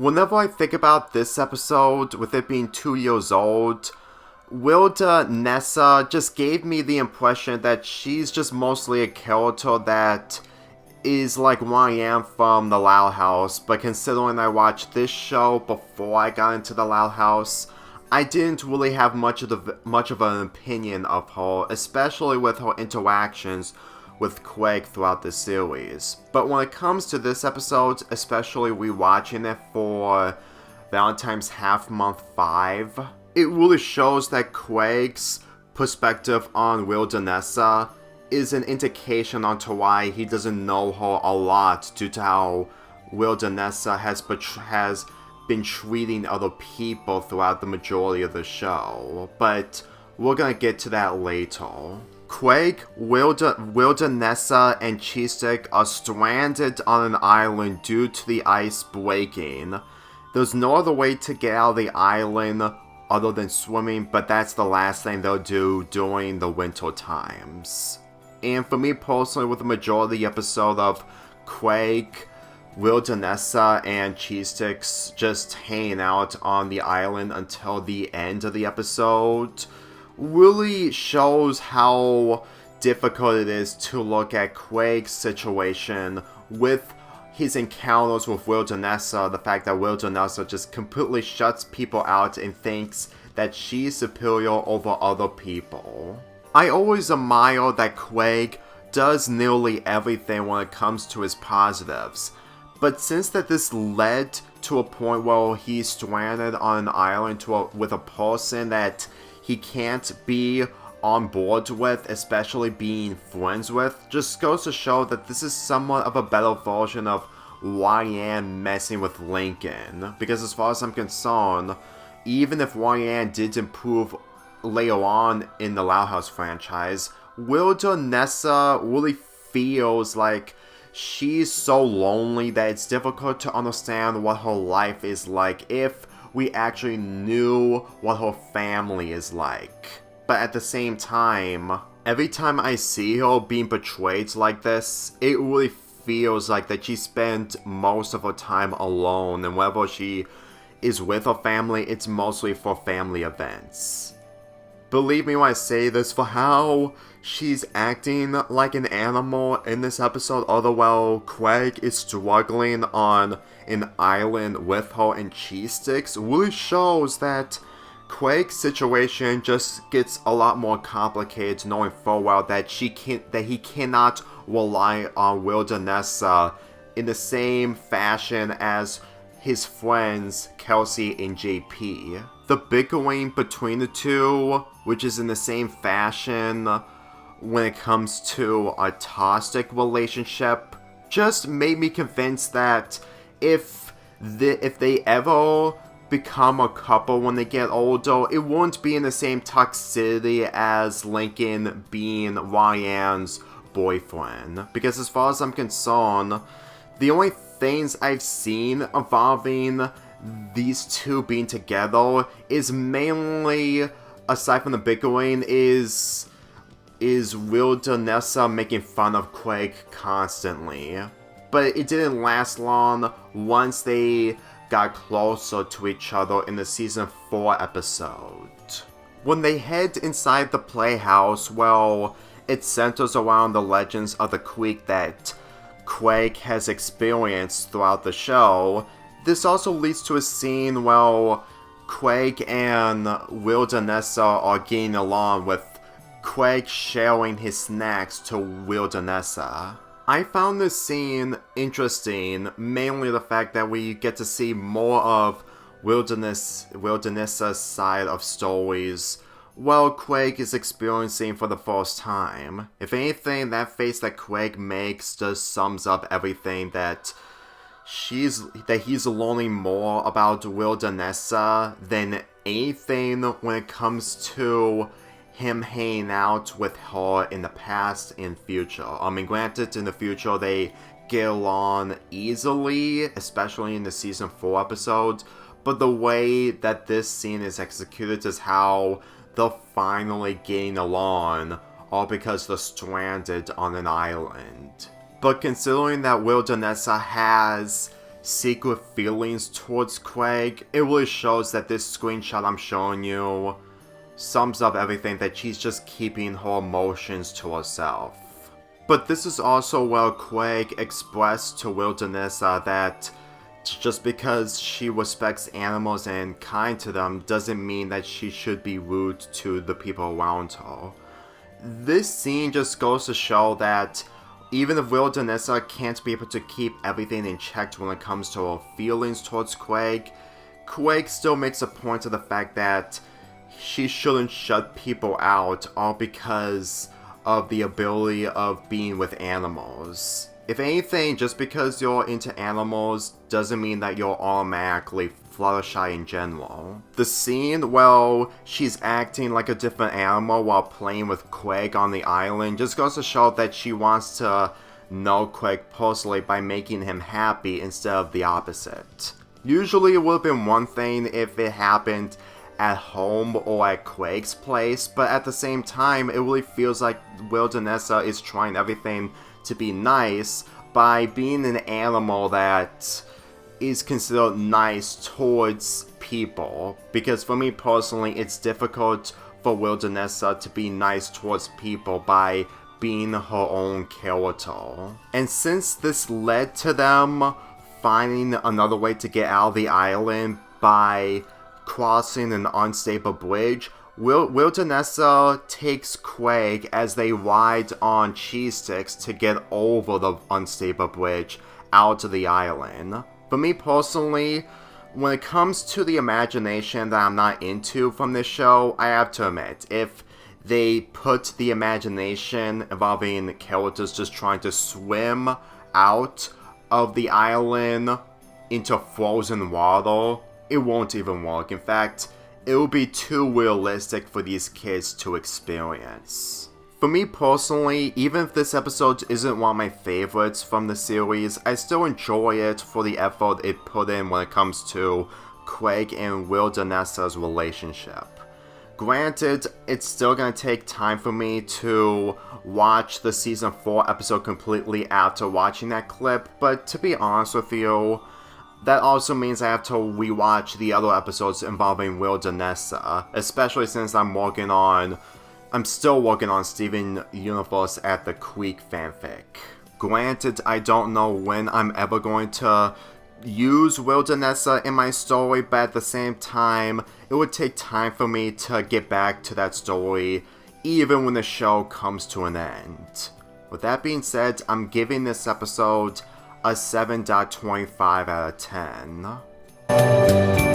Whenever I think about this episode, with it being 2 years old, Wilda Nessa just gave me the impression that she's just mostly a character that is like what I am from the Loud House, but considering I watched this show before I got into the Loud House, I didn't really have much of an opinion of her, especially with her interactions with Craig throughout the series. But when it comes to this episode, especially rewatching it for Valentine's Half Month 5, it really shows that Craig's perspective on Wilda Nessa is an indication onto why he doesn't know her a lot due to how Wilda Nessa has been treating other people throughout the majority of the show. But we're gonna get to that later. Craig, Wilda Nessa, and Cheesestick are stranded on an island due to the ice breaking. There's no other way to get out of the island other than swimming, but that's the last thing they'll do during the winter times. And for me personally, with the majority of the episode of Craig, Wilda Nessa, and Cheesesticks just hanging out on the island until the end of the episode, really shows how difficult it is to look at Craig's situation with his encounters with Wilda Nessa, the fact that Wilda Nessa just completely shuts people out and thinks that she's superior over other people. I always admire that Craig does nearly everything when it comes to his positives, but since that this led to a point where he's stranded on an island with a person that he can't be on board with, especially being friends with, just goes to show that this is somewhat of a better version of Ryan messing with Lincoln. Because as far as I'm concerned, even if Ryan did improve later on in the Loud House franchise, Wilda Nessa really feels like she's so lonely that it's difficult to understand what her life is like if we actually knew what her family is like. But at the same time, every time I see her being portrayed like this, it really feels like that she spent most of her time alone, and whenever she is with her family, it's mostly for family events. Believe me when I say this, for how she's acting like an animal in this episode, although while Craig is struggling on an island with her and Cheesesticks, really shows that Craig's situation just gets a lot more complicated, knowing full well that he cannot rely on Wilda Nessa in the same fashion as his friends Kelsey and JP. The bickering between the two, which is in the same fashion when it comes to a toxic relationship, just made me convinced that if they ever become a couple when they get older, it won't be in the same toxicity as Lincoln being Ryan's boyfriend. Because as far as I'm concerned, the only things I've seen involving these two being together is mainly, aside from the bickering, is Wilda Nessa making fun of Craig constantly. But it didn't last long once they got closer to each other in the season 4 episode. When they head inside the playhouse, well, it centers around the legends of the creek that Craig has experienced throughout the show. This also leads to a scene where Craig and Wilda Nessa are getting along, with Craig sharing his snacks to Wilda Nessa. I found this scene interesting, mainly the fact that we get to see more of Wilda Nessa's side of stories while Craig is experiencing for the first time. If anything, that face that Craig makes just sums up everything that he's learning more about Wilda Nessa than anything when it comes to him hanging out with her in the past and future. I mean, granted, in the future they get along easily, especially in the season 4 episode, but the way that this scene is executed is how they're finally getting along, all because they're stranded on an island. But considering that Wilda Nessa has secret feelings towards Craig. It really shows that this screenshot I'm showing you sums up everything, that she's just keeping her emotions to herself. But this is also where Craig expressed to Wildernessa that just because she respects animals and kind to them doesn't mean that she should be rude to the people around her. This scene just goes to show that even if Wildernessa can't be able to keep everything in check when it comes to her feelings towards Craig, Craig still makes a point of the fact that she shouldn't shut people out all because of the ability of being with animals. If anything, just because you're into animals doesn't mean that you're automatically Fluttershy in general. The scene where she's acting like a different animal while playing with Craig on the island just goes to show that she wants to know Craig personally by making him happy instead of the opposite. Usually it would have been one thing if it happened at home or at Craig's place, but at the same time, it really feels like Wildernessa is trying everything to be nice by being an animal that is considered nice towards people. Because for me personally, it's difficult for Wildernessa to be nice towards people by being her own character. And since this led to them finding another way to get out of the island by crossing an unstable bridge, Wildernessa takes Craig as they ride on cheese sticks to get over the unstable bridge out to the island. For me personally, when it comes to the imagination that I'm not into from this show, I have to admit, if they put the imagination involving characters just trying to swim out of the island into frozen water, it won't even work. In fact, it will be too realistic for these kids to experience. For me personally, even if this episode isn't one of my favorites from the series, I still enjoy it for the effort it put in when it comes to Craig and Wildernessa's relationship. Granted, it's still gonna take time for me to watch the season 4 episode completely after watching that clip, but to be honest with you, that also means I have to rewatch the other episodes involving Wildernessa, especially since I'm still working on Steven Universe at the Creek fanfic. Granted, I don't know when I'm ever going to use Wildernessa in my story, but at the same time, it would take time for me to get back to that story, even when the show comes to an end. With that being said, I'm giving this episode a 7.25 out of 10.